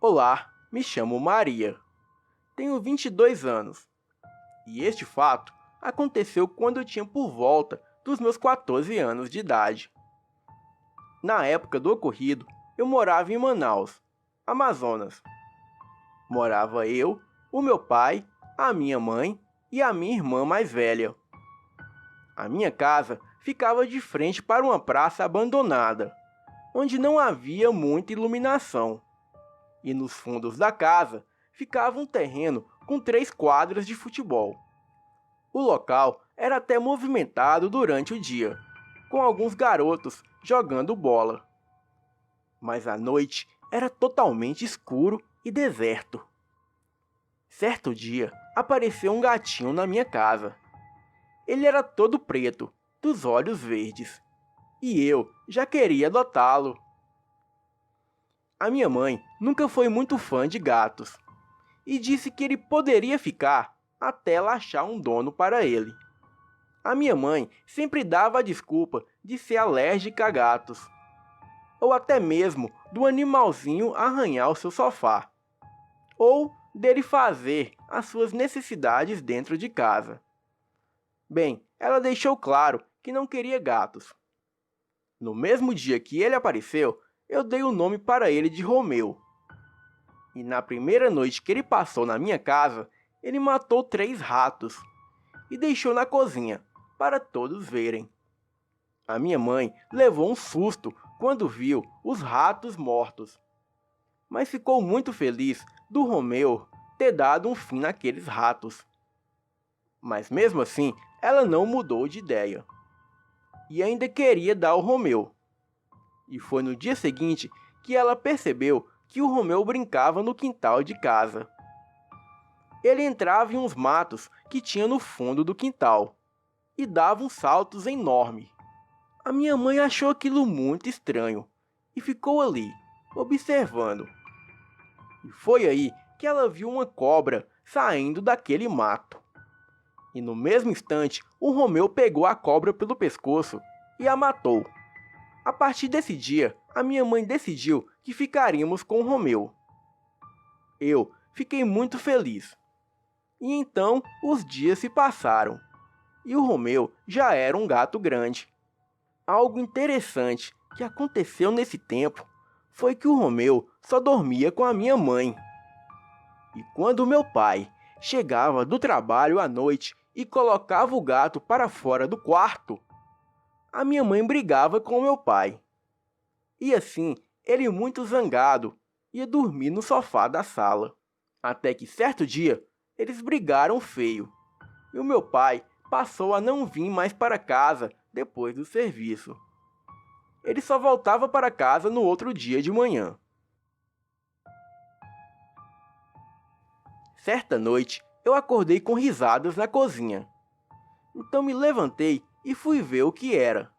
Olá, me chamo Maria. Tenho 22 anos. E este fato aconteceu quando eu tinha por volta dos meus 14 anos de idade. Na época do ocorrido, eu morava em Manaus, Amazonas. Morava eu, o meu pai, a minha mãe e a minha irmã mais velha. A minha casa ficava de frente para uma praça abandonada, onde não havia muita iluminação. E nos fundos da casa ficava um terreno com 3 quadras de futebol. O local era até movimentado durante o dia, com alguns garotos jogando bola. Mas à noite era totalmente escuro e deserto. Certo dia, apareceu um gatinho na minha casa. Ele era todo preto, dos olhos verdes, e eu já queria adotá-lo. A minha mãe nunca foi muito fã de gatos, e disse que ele poderia ficar até ela achar um dono para ele. A minha mãe sempre dava a desculpa de ser alérgica a gatos, ou até mesmo do animalzinho arranhar o seu sofá, ou dele fazer as suas necessidades dentro de casa. Bem, ela deixou claro que não queria gatos. No mesmo dia que ele apareceu, eu dei o nome para ele de Romeu. E na primeira noite que ele passou na minha casa, ele matou 3 ratos e deixou na cozinha para todos verem. A minha mãe levou um susto quando viu os ratos mortos, mas ficou muito feliz do Romeu ter dado um fim naqueles ratos. Mas mesmo assim, ela não mudou de ideia e ainda queria dar o Romeu. E foi no dia seguinte que ela percebeu que o Romeu brincava no quintal de casa. Ele entrava em uns matos que tinha no fundo do quintal e dava uns saltos enormes. A minha mãe achou aquilo muito estranho e ficou ali, observando. E foi aí que ela viu uma cobra saindo daquele mato. E no mesmo instante, o Romeu pegou a cobra pelo pescoço e a matou. A partir desse dia, a minha mãe decidiu que ficaríamos com o Romeu. Eu fiquei muito feliz. E então os dias se passaram, e o Romeu já era um gato grande. Algo interessante que aconteceu nesse tempo foi que o Romeu só dormia com a minha mãe. E quando meu pai chegava do trabalho à noite e colocava o gato para fora do quarto, a minha mãe brigava com meu pai. E assim, ele muito zangado, ia dormir no sofá da sala. Até que certo dia, eles brigaram feio. E o meu pai passou a não vir mais para casa depois do serviço. Ele só voltava para casa no outro dia de manhã. Certa noite, eu acordei com risadas na cozinha. Então me levantei e fui ver o que era.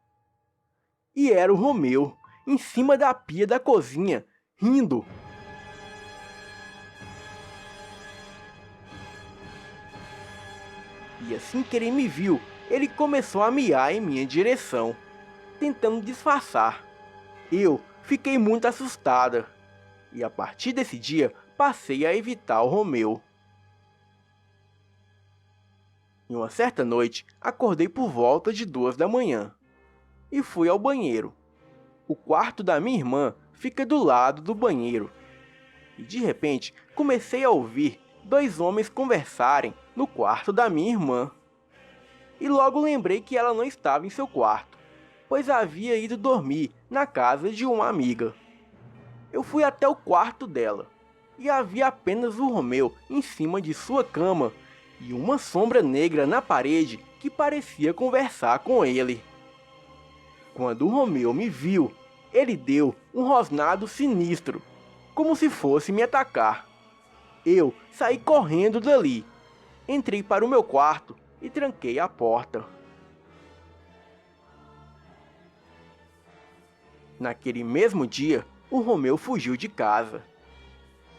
E era o Romeu, em cima da pia da cozinha, rindo. E assim que ele me viu, ele começou a miar em minha direção, tentando disfarçar. Eu fiquei muito assustada, e a partir desse dia passei a evitar o Romeu. Em uma certa noite, acordei por volta de 2 da manhã e fui ao banheiro. O quarto da minha irmã fica do lado do banheiro. E de repente, comecei a ouvir 2 homens conversarem no quarto da minha irmã. E logo lembrei que ela não estava em seu quarto, pois havia ido dormir na casa de uma amiga. Eu fui até o quarto dela, e havia apenas o Romeu em cima de sua cama e uma sombra negra na parede que parecia conversar com ele. Quando o Romeu me viu, ele deu um rosnado sinistro, como se fosse me atacar. Eu saí correndo dali, entrei para o meu quarto e tranquei a porta. Naquele mesmo dia, o Romeu fugiu de casa.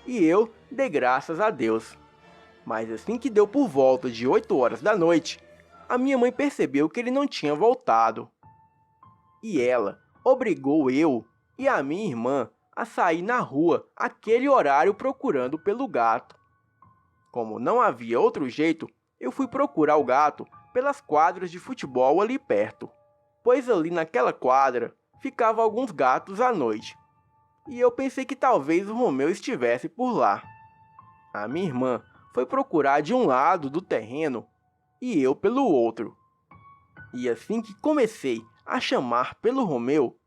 E eu dei graças a Deus. Mas assim que deu por volta de 8 horas da noite, a minha mãe percebeu que ele não tinha voltado. E ela obrigou eu e a minha irmã a sair na rua aquele horário procurando pelo gato. Como não havia outro jeito, eu fui procurar o gato pelas quadras de futebol ali perto, pois ali naquela quadra ficavam alguns gatos à noite, e eu pensei que talvez o Romeu estivesse por lá. A minha irmã foi procurar de um lado do terreno e eu pelo outro. E assim que comecei a chamar pelo Romeu,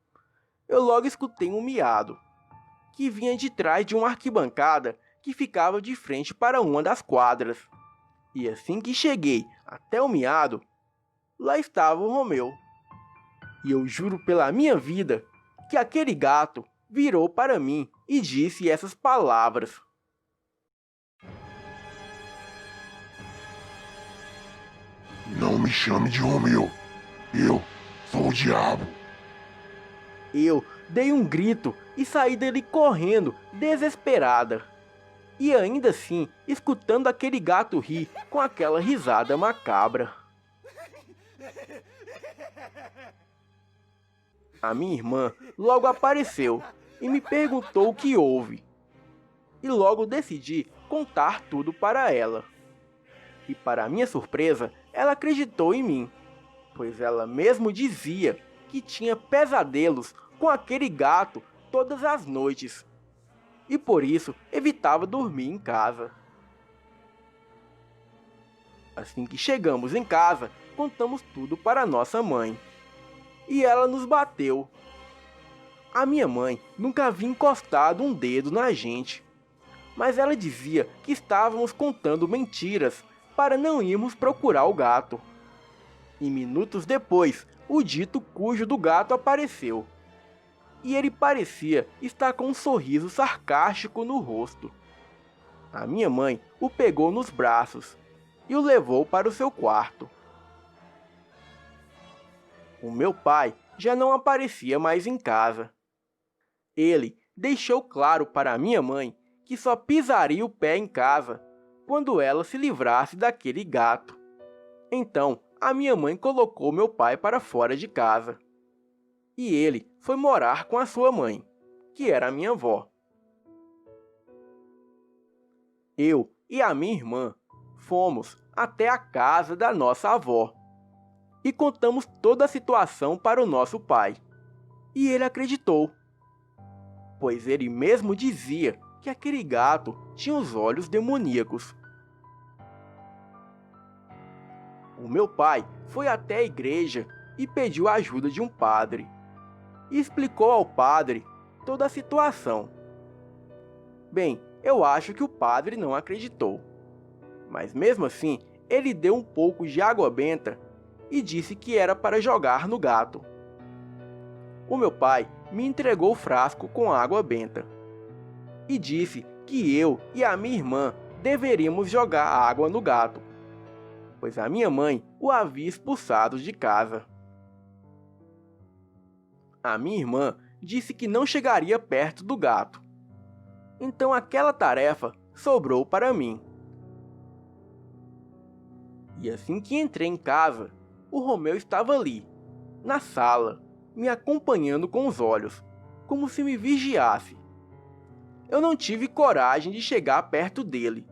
eu logo escutei um miado, que vinha de trás de uma arquibancada que ficava de frente para uma das quadras. E assim que cheguei até o miado, lá estava o Romeu. E eu juro pela minha vida que aquele gato virou para mim e disse essas palavras: Não me chame de Romeu. Eu sou o diabo. Eu dei um grito e saí dali correndo, desesperada. E ainda assim, escutando aquele gato rir com aquela risada macabra. A minha irmã logo apareceu e me perguntou o que houve. E logo decidi contar tudo para ela. E para minha surpresa, ela acreditou em mim, pois ela mesmo dizia que tinha pesadelos com aquele gato todas as noites, e por isso evitava dormir em casa. Assim que chegamos em casa, contamos tudo para nossa mãe, e ela nos bateu. A minha mãe nunca havia encostado um dedo na gente, mas ela dizia que estávamos contando mentiras para não irmos procurar o gato. E minutos depois, o dito cujo do gato apareceu. E ele parecia estar com um sorriso sarcástico no rosto. A minha mãe o pegou nos braços e o levou para o seu quarto. O meu pai já não aparecia mais em casa. Ele deixou claro para a minha mãe que só pisaria o pé em casa quando ela se livrasse daquele gato. Então, a minha mãe colocou meu pai para fora de casa. E ele foi morar com a sua mãe, que era a minha avó. Eu e a minha irmã fomos até a casa da nossa avó e contamos toda a situação para o nosso pai. E ele acreditou, pois ele mesmo dizia que aquele gato tinha os olhos demoníacos. O meu pai foi até a igreja e pediu a ajuda de um padre. E explicou ao padre toda a situação. Bem, eu acho que o padre não acreditou. Mas mesmo assim, ele deu um pouco de água benta e disse que era para jogar no gato. O meu pai me entregou o frasco com água benta e disse que eu e a minha irmã deveríamos jogar água no gato, pois a minha mãe o havia expulsado de casa. A minha irmã disse que não chegaria perto do gato. Então aquela tarefa sobrou para mim. E assim que entrei em casa, o Romeu estava ali, na sala, me acompanhando com os olhos, como se me vigiasse. Eu não tive coragem de chegar perto dele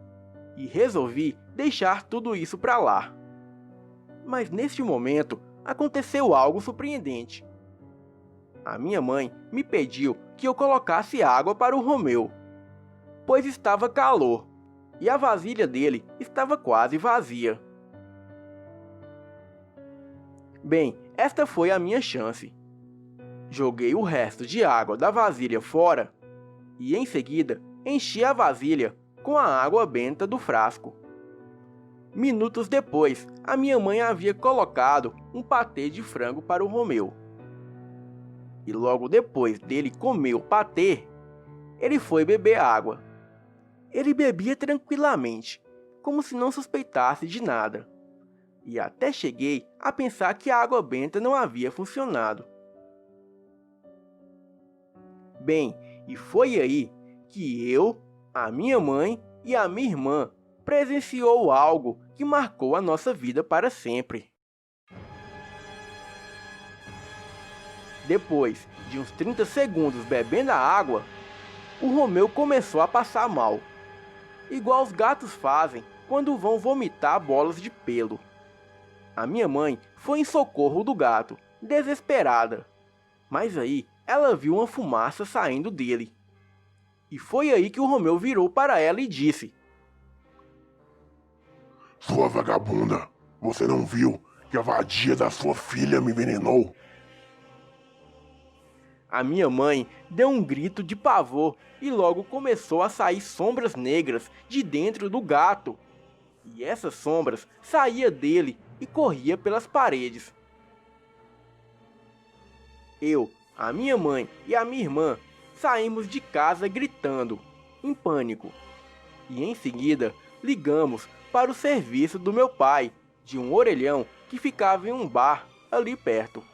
e resolvi deixar tudo isso para lá. Mas neste momento aconteceu algo surpreendente. A minha mãe me pediu que eu colocasse água para o Romeu, pois estava calor e a vasilha dele estava quase vazia. Bem, esta foi a minha chance. Joguei o resto de água da vasilha fora e em seguida enchi a vasilha com a água benta do frasco. Minutos depois, a minha mãe havia colocado um patê de frango para o Romeu. E logo depois dele comer o patê, ele foi beber água. Ele bebia tranquilamente, como se não suspeitasse de nada. E até cheguei a pensar que a água benta não havia funcionado. Bem, e foi aí que eu, a minha mãe e a minha irmã presenciou algo que marcou a nossa vida para sempre. Depois de uns 30 segundos bebendo a água, o Romeu começou a passar mal, igual os gatos fazem quando vão vomitar bolas de pelo. A minha mãe foi em socorro do gato, desesperada, mas aí ela viu uma fumaça saindo dele. E foi aí que o Romeu virou para ela e disse: Sua vagabunda, você não viu que a vadia da sua filha me envenenou? A minha mãe deu um grito de pavor e logo começou a sair sombras negras de dentro do gato. E essas sombras saíam dele e corria pelas paredes. Eu, a minha mãe e a minha irmã saímos de casa gritando, em pânico. E em seguida ligamos para o serviço do meu pai, de um orelhão que ficava em um bar ali perto.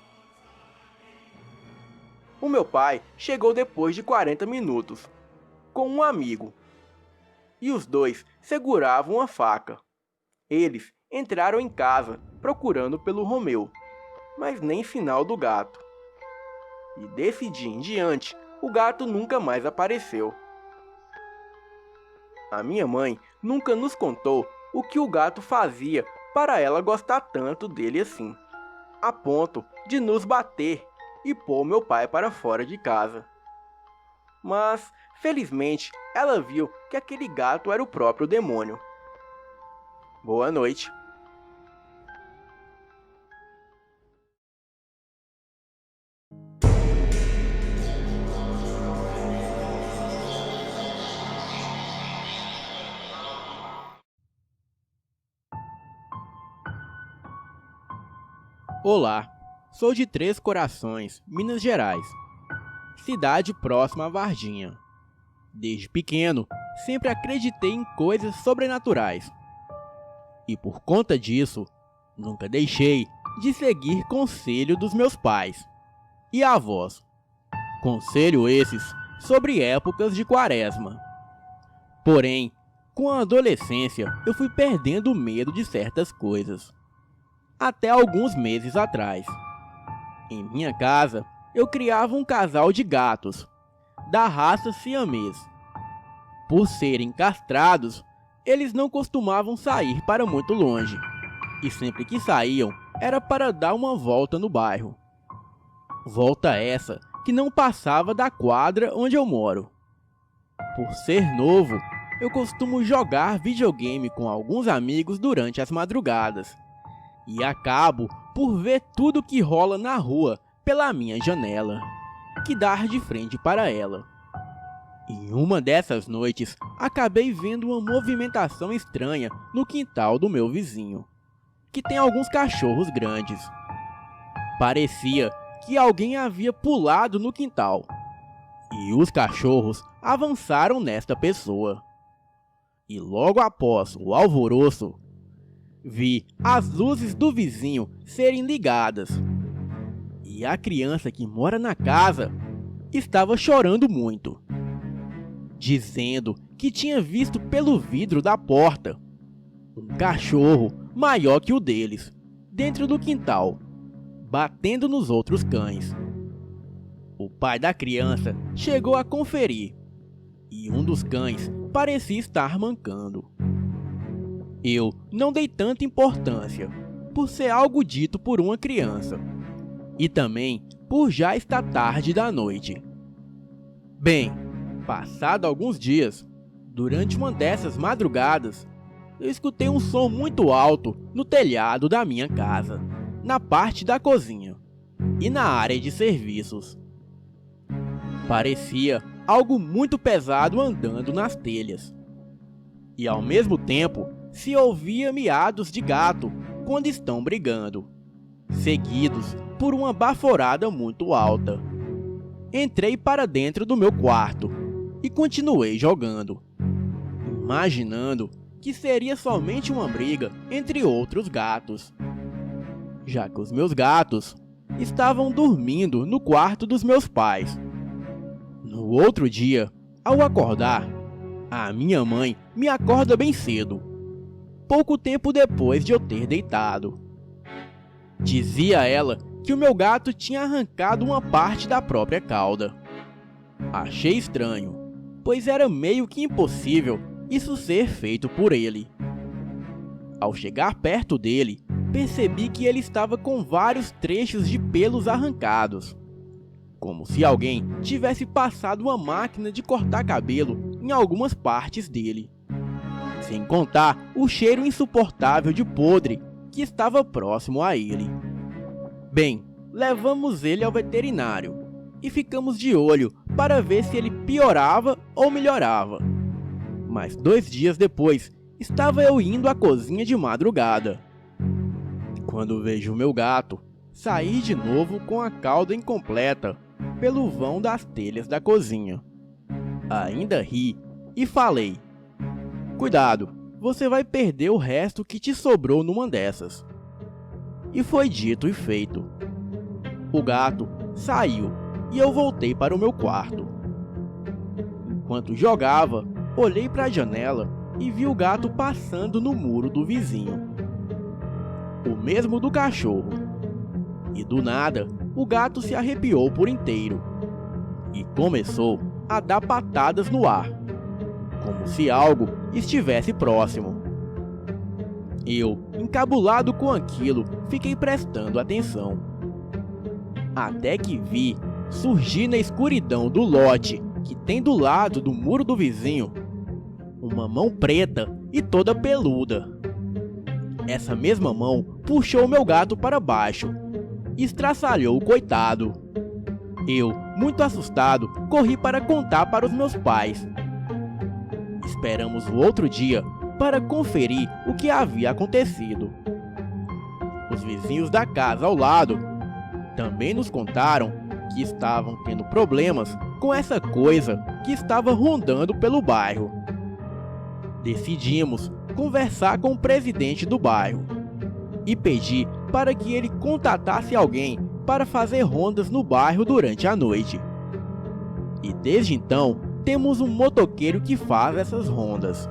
O meu pai chegou depois de 40 minutos, com um amigo. E os dois seguravam uma faca. Eles entraram em casa procurando pelo Romeu, mas nem sinal do gato. E desse dia em diante, o gato nunca mais apareceu. A minha mãe nunca nos contou o que o gato fazia para ela gostar tanto dele assim, a ponto de nos bater e pôr meu pai para fora de casa. Mas, felizmente, ela viu que aquele gato era o próprio demônio. Boa noite. Olá, sou de Três Corações, Minas Gerais, cidade próxima a Varginha. Desde pequeno, sempre acreditei em coisas sobrenaturais. E por conta disso, nunca deixei de seguir conselho dos meus pais e avós. Conselho esses sobre épocas de quaresma. Porém, com a adolescência, eu fui perdendo o medo de certas coisas. Até alguns meses atrás. Em minha casa, eu criava um casal de gatos, da raça siamês. Por serem castrados, eles não costumavam sair para muito longe, e sempre que saíam, era para dar uma volta no bairro. Volta essa que não passava da quadra onde eu moro. Por ser novo, eu costumo jogar videogame com alguns amigos durante as madrugadas, e acabo por ver tudo que rola na rua pela minha janela, que dá de frente para ela. Em uma dessas noites, acabei vendo uma movimentação estranha no quintal do meu vizinho, que tem alguns cachorros grandes. Parecia que alguém havia pulado no quintal, e os cachorros avançaram nesta pessoa. E logo após o alvoroço, vi as luzes do vizinho serem ligadas. E a criança que mora na casa estava chorando muito, dizendo que tinha visto pelo vidro da porta um cachorro maior que o deles, dentro do quintal, batendo nos outros cães. O pai da criança chegou a conferir, e um dos cães parecia estar mancando. Eu não dei tanta importância, por ser algo dito por uma criança, e também por já estar tarde da noite. Bem, passado alguns dias, durante uma dessas madrugadas, eu escutei um som muito alto no telhado da minha casa, na parte da cozinha e na área de serviços. Parecia algo muito pesado andando nas telhas. E ao mesmo tempo, se ouvia miados de gato quando estão brigando, seguidos por uma baforada muito alta. Entrei para dentro do meu quarto e continuei jogando, imaginando que seria somente uma briga entre outros gatos, já que os meus gatos estavam dormindo no quarto dos meus pais. No outro dia, ao acordar, a minha mãe me acorda bem cedo, pouco tempo depois de eu ter deitado. Dizia ela que o meu gato tinha arrancado uma parte da própria cauda. Achei estranho, pois era meio que impossível isso ser feito por ele. Ao chegar perto dele, percebi que ele estava com vários trechos de pelos arrancados, como se alguém tivesse passado uma máquina de cortar cabelo em algumas partes dele. Sem contar o cheiro insuportável de podre que estava próximo a ele. Bem, levamos ele ao veterinário e ficamos de olho para ver se ele piorava ou melhorava. Mas 2 dias depois, estava eu indo à cozinha de madrugada, quando vejo meu gato sair de novo com a cauda incompleta pelo vão das telhas da cozinha. Ainda ri e falei: "Cuidado, você vai perder o resto que te sobrou numa dessas." E foi dito e feito. O gato saiu e eu voltei para o meu quarto. Enquanto jogava, olhei para a janela e vi o gato passando no muro do vizinho, o mesmo do cachorro. E do nada, o gato se arrepiou por inteiro e começou a dar patadas no ar, como se algo estivesse próximo. Eu, encabulado com aquilo, fiquei prestando atenção. Até que vi surgir na escuridão do lote que tem do lado do muro do vizinho uma mão preta e toda peluda. Essa mesma mão puxou meu gato para baixo e estraçalhou o coitado. Eu, muito assustado, corri para contar para os meus pais. Esperamos o outro dia para conferir o que havia acontecido. Os vizinhos da casa ao lado também nos contaram que estavam tendo problemas com essa coisa que estava rondando pelo bairro. Decidimos conversar com o presidente do bairro e pedir para que ele contatasse alguém para fazer rondas no bairro durante a noite. E desde então, temos um motoqueiro que faz essas rondas.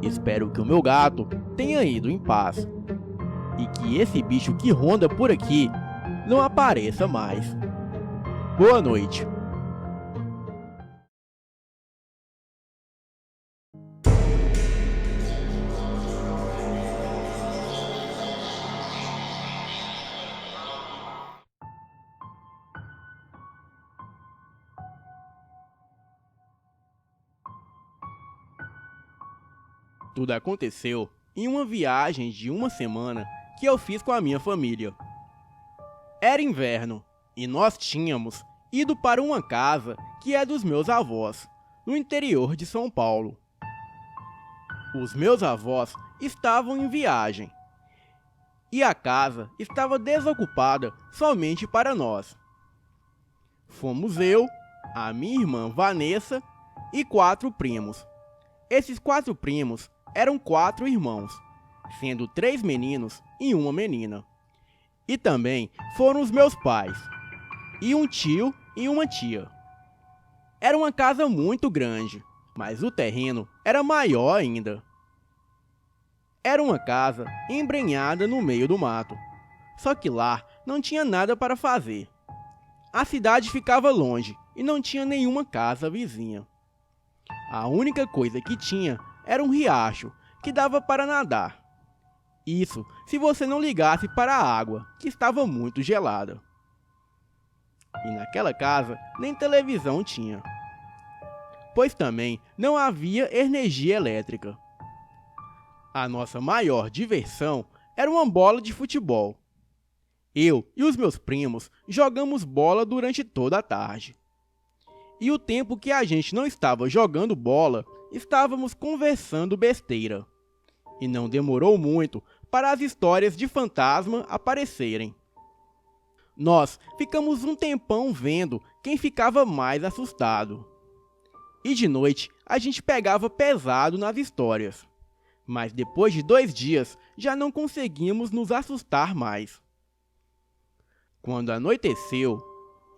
Espero que o meu gato tenha ido em paz e que esse bicho que ronda por aqui não apareça mais. Boa noite. Tudo aconteceu em uma viagem de uma semana que eu fiz com a minha família. Era inverno e nós tínhamos ido para uma casa que é dos meus avós, no interior de São Paulo. Os meus avós estavam em viagem e a casa estava desocupada somente para nós. Fomos eu, a minha irmã Vanessa e 4 primos. Esses 4 primos eram 4 irmãos, sendo 3 meninos e uma menina. E também foram os meus pais, e um tio e uma tia. Era uma casa muito grande, mas o terreno era maior ainda. Era uma casa embrenhada no meio do mato, só que lá não tinha nada para fazer. A cidade ficava longe e não tinha nenhuma casa vizinha. A única coisa que tinha era um riacho que dava para nadar. Isso se você não ligasse para a água, que estava muito gelada. E naquela casa nem televisão tinha, pois também não havia energia elétrica. A nossa maior diversão era uma bola de futebol. Eu e os meus primos jogamos bola durante toda a tarde. E o tempo que a gente não estava jogando bola, estávamos conversando besteira. E não demorou muito para as histórias de fantasma aparecerem. Nós ficamos um tempão vendo quem ficava mais assustado. E de noite a gente pegava pesado nas histórias. Mas depois de 2 dias já não conseguimos nos assustar mais. Quando anoiteceu,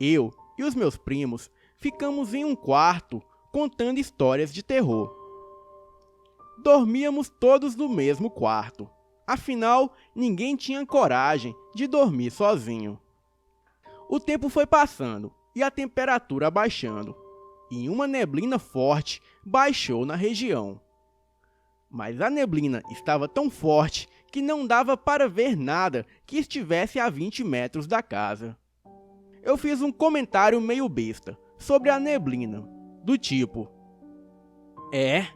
eu e os meus primos ficamos em um quarto contando histórias de terror. Dormíamos todos no mesmo quarto. Afinal, ninguém tinha coragem de dormir sozinho. O tempo foi passando e a temperatura abaixando. e uma neblina forte baixou na região. Mas a neblina estava tão forte que não dava para ver nada que estivesse a 20 metros da casa. Eu fiz um comentário meio besta sobre a neblina, do tipo: É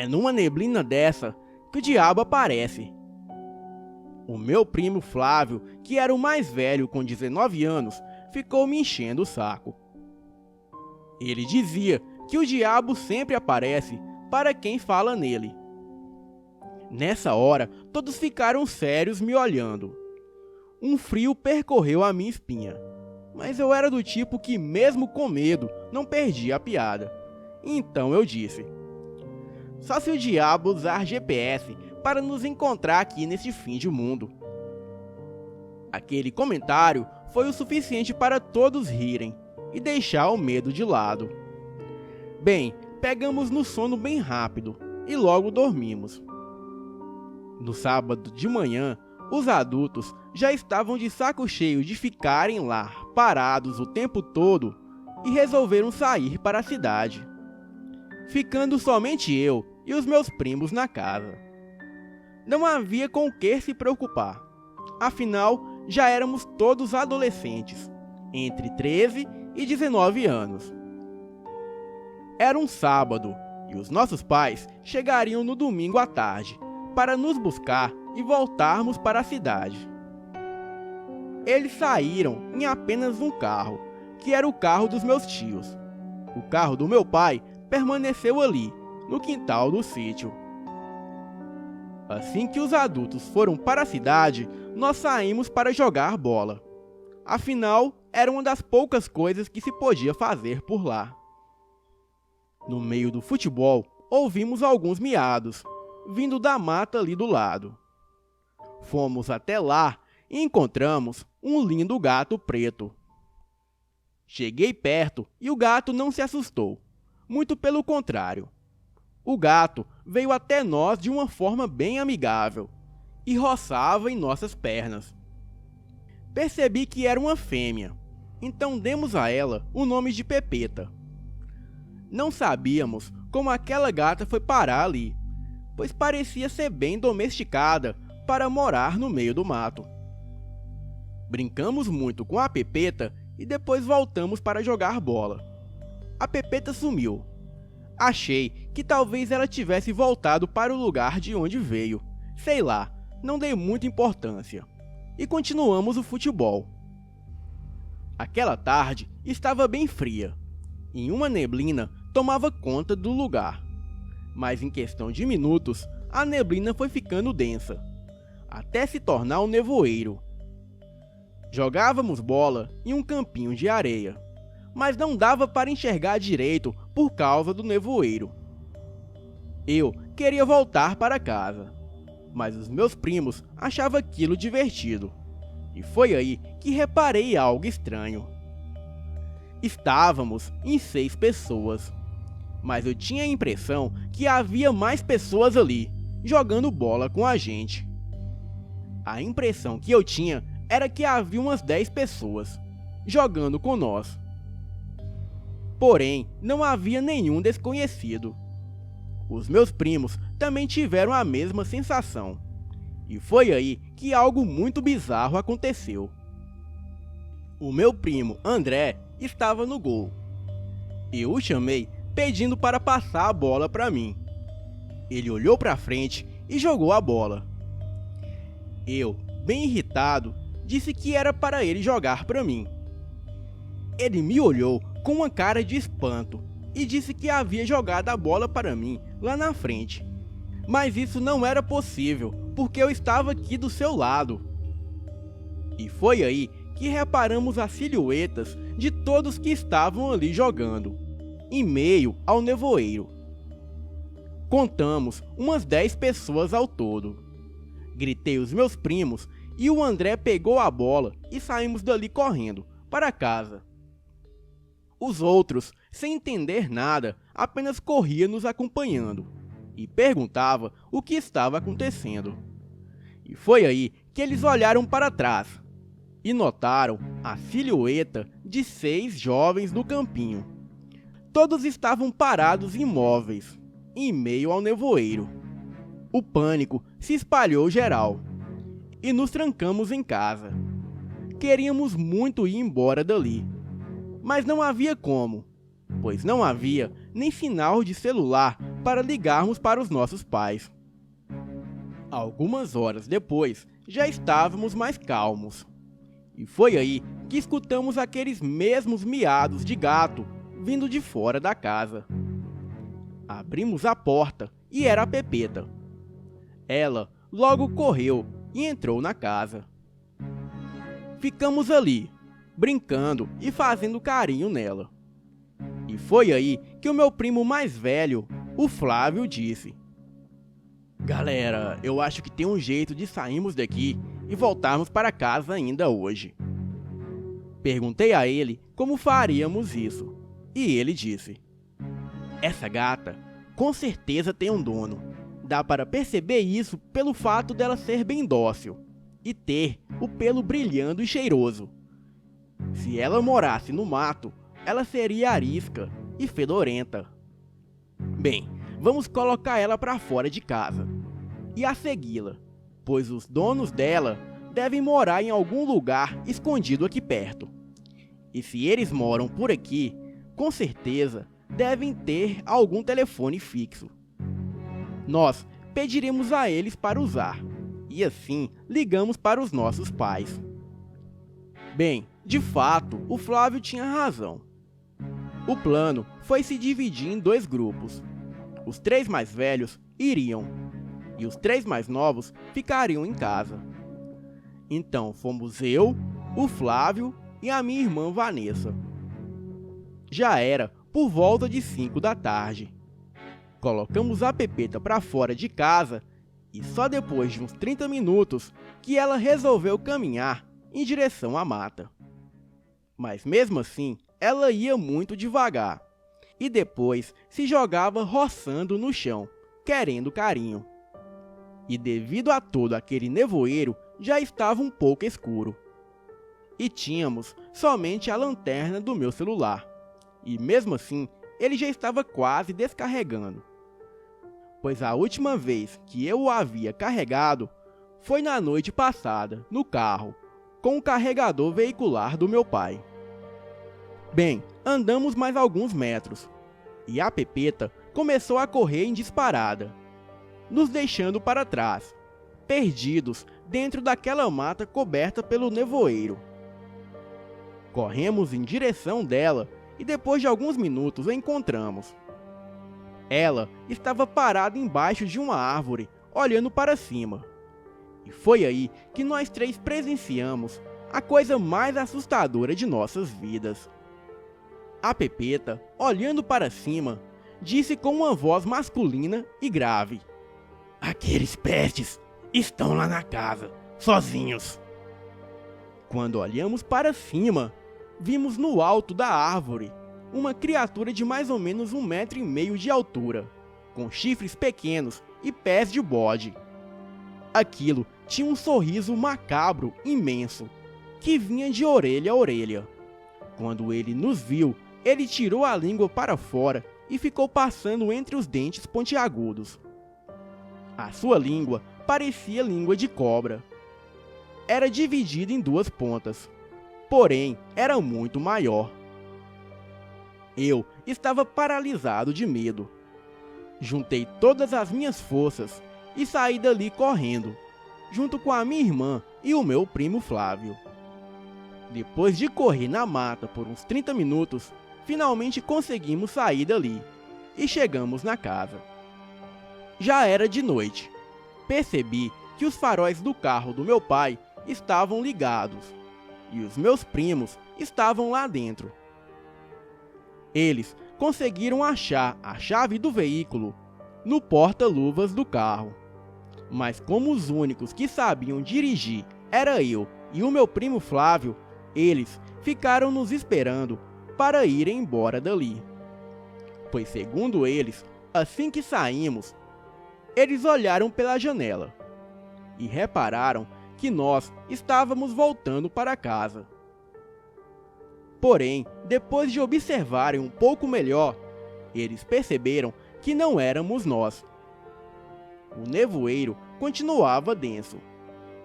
numa neblina dessa que o diabo aparece. O meu primo Flávio, que era o mais velho com 19 anos, ficou me enchendo o saco. Ele dizia que o diabo sempre aparece para quem fala nele. Nessa hora, todos ficaram sérios me olhando. Um frio percorreu a minha espinha, mas eu era do tipo que, mesmo com medo, não perdia a piada. Então eu disse: só se o diabo usar GPS para nos encontrar aqui nesse fim de mundo. Aquele comentário foi o suficiente para todos rirem e deixar o medo de lado. Bem, pegamos no sono bem rápido e logo dormimos. No sábado de manhã, os adultos já estavam de saco cheio de ficarem lá, parados o tempo todo, e resolveram sair para a cidade, ficando somente eu e os meus primos na casa. Não havia com o que se preocupar, afinal, já éramos todos adolescentes, entre 13 e 19 anos. Era um sábado e os nossos pais chegariam no domingo à tarde para nos buscar e voltarmos para a cidade. Eles saíram em apenas um carro, que era o carro dos meus tios. O carro do meu pai permaneceu ali, no quintal do sítio. Assim que os adultos foram para a cidade, nós saímos para jogar bola. Afinal, era uma das poucas coisas que se podia fazer por lá. No meio do futebol, ouvimos alguns miados, vindo da mata ali do lado. Fomos até lá e encontramos um lindo gato preto. Cheguei perto e o gato não se assustou, muito pelo contrário. O gato veio até nós de uma forma bem amigável e roçava em nossas pernas. Percebi que era uma fêmea, então demos a ela o nome de Pepeta. Não sabíamos como aquela gata foi parar ali, pois parecia ser bem domesticada para morar no meio do mato. Brincamos muito com a Pepeta e depois voltamos para jogar bola. A Pepeta sumiu. Achei que talvez ela tivesse voltado para o lugar de onde veio. Sei lá, não dei muita importância. E continuamos o futebol. Aquela tarde estava bem fria, e uma neblina tomava conta do lugar. Mas em questão de minutos, a neblina foi ficando densa, até se tornar um nevoeiro. Jogávamos bola em um campinho de areia, mas não dava para enxergar direito por causa do nevoeiro. Eu queria voltar para casa, mas os meus primos achavam aquilo divertido. E foi aí que reparei algo estranho. Estávamos em 6 pessoas, mas eu tinha a impressão que havia mais pessoas ali, jogando bola com a gente. A impressão que eu tinha era que havia umas 10 pessoas, jogando com nós. Porém, não havia nenhum desconhecido. Os meus primos também tiveram a mesma sensação. E foi aí que algo muito bizarro aconteceu. O meu primo, André, estava no gol. Eu o chamei pedindo para passar a bola para mim. Ele olhou para frente e jogou a bola. Eu, bem irritado, disse que era para ele jogar para mim. Ele me olhou com uma cara de espanto e disse que havia jogado a bola para mim lá na frente. Mas isso não era possível, porque eu estava aqui do seu lado. E foi aí que reparamos as silhuetas de todos que estavam ali jogando, em meio ao nevoeiro. Contamos umas 10 pessoas ao todo. Gritei os meus primos e o André pegou a bola e saímos dali correndo para casa. Os outros, sem entender nada, apenas corriam nos acompanhando e perguntava o que estava acontecendo. E foi aí que eles olharam para trás e notaram a silhueta de 6 jovens no campinho. Todos estavam parados imóveis, em meio ao nevoeiro. O pânico se espalhou geral e nos trancamos em casa. Queríamos muito ir embora dali, mas não havia como, pois não havia nem sinal de celular para ligarmos para os nossos pais. Algumas horas depois, já estávamos mais calmos. E foi aí que escutamos aqueles mesmos miados de gato vindo de fora da casa. Abrimos a porta e era a Pepeta. Ela logo correu e entrou na casa. Ficamos ali, brincando e fazendo carinho nela. E foi aí que o meu primo mais velho, o Flávio, disse: "Galera, eu acho que tem um jeito de sairmos daqui e voltarmos para casa ainda hoje." Perguntei a ele como faríamos isso, e ele disse: "Essa gata com certeza tem um dono. Dá para perceber isso pelo fato dela ser bem dócil e ter o pelo brilhando e cheiroso. Se ela morasse no mato, ela seria arisca e fedorenta. Bem, vamos colocar ela para fora de casa e a segui-la, pois os donos dela devem morar em algum lugar escondido aqui perto. E se eles moram por aqui, com certeza devem ter algum telefone fixo. Nós pediremos a eles para usar, e assim ligamos para os nossos pais." Bem, de fato, o Flávio tinha razão. O plano foi se dividir em 2 grupos. Os 3 mais velhos iriam, e os 3 mais novos ficariam em casa. Então fomos eu, o Flávio e a minha irmã Vanessa. Já era por volta de 5 da tarde. Colocamos a Pepeta para fora de casa e só depois de uns 30 minutos que ela resolveu caminhar em direção à mata. Mas mesmo assim, ela ia muito devagar e depois se jogava roçando no chão, querendo carinho. E devido a todo aquele nevoeiro, já estava um pouco escuro. E tínhamos somente a lanterna do meu celular. E mesmo assim, ele já estava quase descarregando, pois a última vez que eu o havia carregado foi na noite passada, no carro, com o carregador veicular do meu pai. Bem, andamos mais alguns metros, e a Pepeta começou a correr em disparada, nos deixando para trás, perdidos dentro daquela mata coberta pelo nevoeiro. Corremos em direção dela e depois de alguns minutos a encontramos. Ela estava parada embaixo de uma árvore, olhando para cima. E foi aí que nós 3 presenciamos a coisa mais assustadora de nossas vidas. A Pepeta, olhando para cima, disse com uma voz masculina e grave: "Aqueles pestes estão lá na casa, sozinhos." Quando olhamos para cima, vimos no alto da árvore uma criatura de mais ou menos 1,5 metro de altura, com chifres pequenos e pés de bode. Aquilo tinha um sorriso macabro imenso, que vinha de orelha a orelha. Quando ele nos viu, ele tirou a língua para fora e ficou passando entre os dentes pontiagudos. A sua língua parecia língua de cobra. Era dividida em 2 pontas, porém era muito maior. Eu estava paralisado de medo. Juntei todas as minhas forças e saí dali correndo, junto com a minha irmã e o meu primo Flávio. Depois de correr na mata por uns 30 minutos, finalmente conseguimos sair dali e chegamos na casa. Já era de noite. Percebi que os faróis do carro do meu pai estavam ligados e os meus primos estavam lá dentro. Eles conseguiram achar a chave do veículo no porta-luvas do carro. Mas como os únicos que sabiam dirigir era eu e o meu primo Flávio, eles ficaram nos esperando para ir embora dali. Pois segundo eles, assim que saímos, eles olharam pela janela e repararam que nós estávamos voltando para casa. Porém, depois de observarem um pouco melhor, Eles perceberam que não éramos nós. O nevoeiro continuava denso,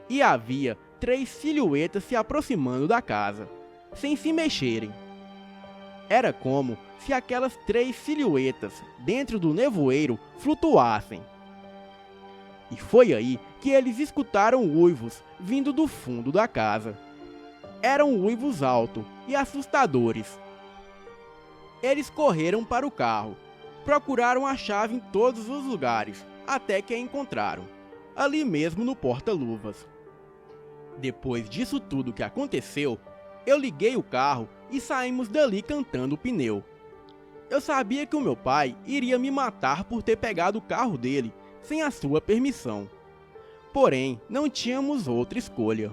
e havia 3 silhuetas se aproximando da casa, sem se mexerem. Era como se aquelas 3 silhuetas dentro do nevoeiro flutuassem. E foi aí que eles escutaram uivos vindo do fundo da casa. Eram uivos altos e assustadores. Eles correram para o carro, procuraram a chave em todos os lugares, até que a encontraram, ali mesmo no porta-luvas. Depois disso tudo que aconteceu, eu liguei o carro e saímos dali cantando o pneu. Eu sabia que o meu pai iria me matar por ter pegado o carro dele sem a sua permissão. Porém, não tínhamos outra escolha.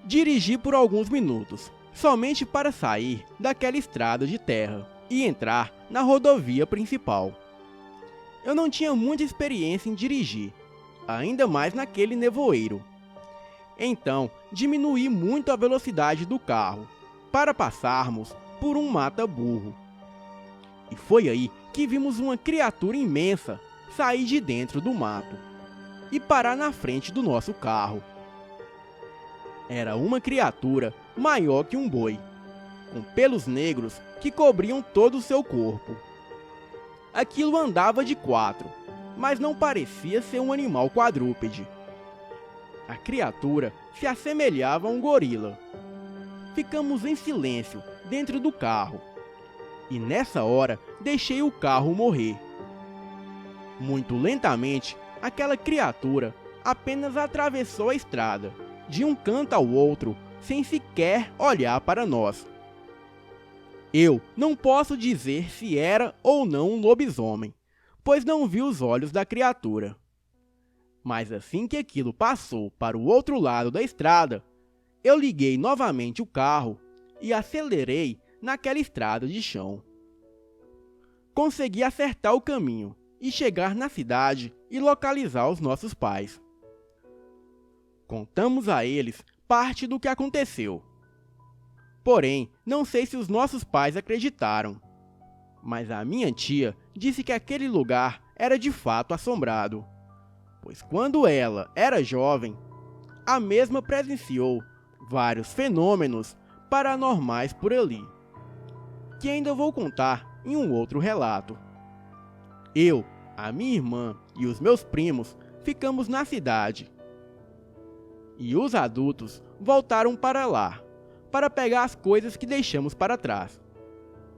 Dirigi por alguns minutos, somente para sair daquela estrada de terra e entrar na rodovia principal. Eu não tinha muita experiência em dirigir, ainda mais naquele nevoeiro. Então, diminuí muito a velocidade do carro, para passarmos por um mata-burro. E foi aí que vimos uma criatura imensa sair de dentro do mato e parar na frente do nosso carro. Era uma criatura maior que um boi, com pelos negros que cobriam todo o seu corpo. Aquilo andava de 4, mas não parecia ser um animal quadrúpede. A criatura se assemelhava a um gorila. Ficamos em silêncio dentro do carro, e nessa hora deixei o carro morrer. Muito lentamente, aquela criatura apenas atravessou a estrada, de um canto ao outro, sem sequer olhar para nós. Eu não posso dizer se era ou não um lobisomem, pois não vi os olhos da criatura. Mas assim que aquilo passou para o outro lado da estrada, eu liguei novamente o carro e acelerei naquela estrada de chão. Consegui acertar o caminho e chegar na cidade e localizar os nossos pais. Contamos a eles parte do que aconteceu. Porém, não sei se os nossos pais acreditaram, mas a minha tia disse que aquele lugar era de fato assombrado, pois quando ela era jovem, a mesma presenciou vários fenômenos paranormais por ali, que ainda vou contar em um outro relato. Eu, a minha irmã e os meus primos ficamos na cidade, e os adultos voltaram para lá, para pegar as coisas que deixamos para trás.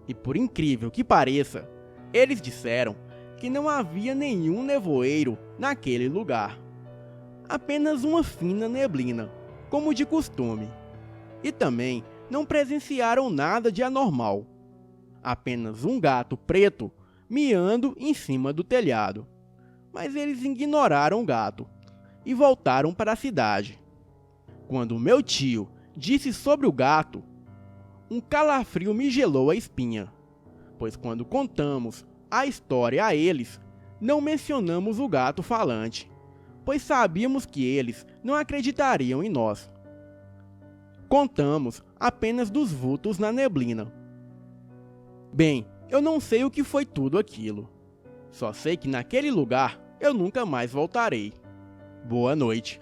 E por incrível que pareça, eles disseram que não havia nenhum nevoeiro naquele lugar. Apenas uma fina neblina, como de costume. E também não presenciaram nada de anormal. Apenas um gato preto miando em cima do telhado. Mas eles ignoraram o gato e voltaram para a cidade. Quando meu tio disse sobre o gato, um calafrio me gelou a espinha, pois quando contamos a história a eles, não mencionamos o gato falante, pois sabíamos que eles não acreditariam em nós. Contamos apenas dos vultos na neblina. Bem, eu não sei o que foi tudo aquilo. Só sei que naquele lugar eu nunca mais voltarei. Boa noite.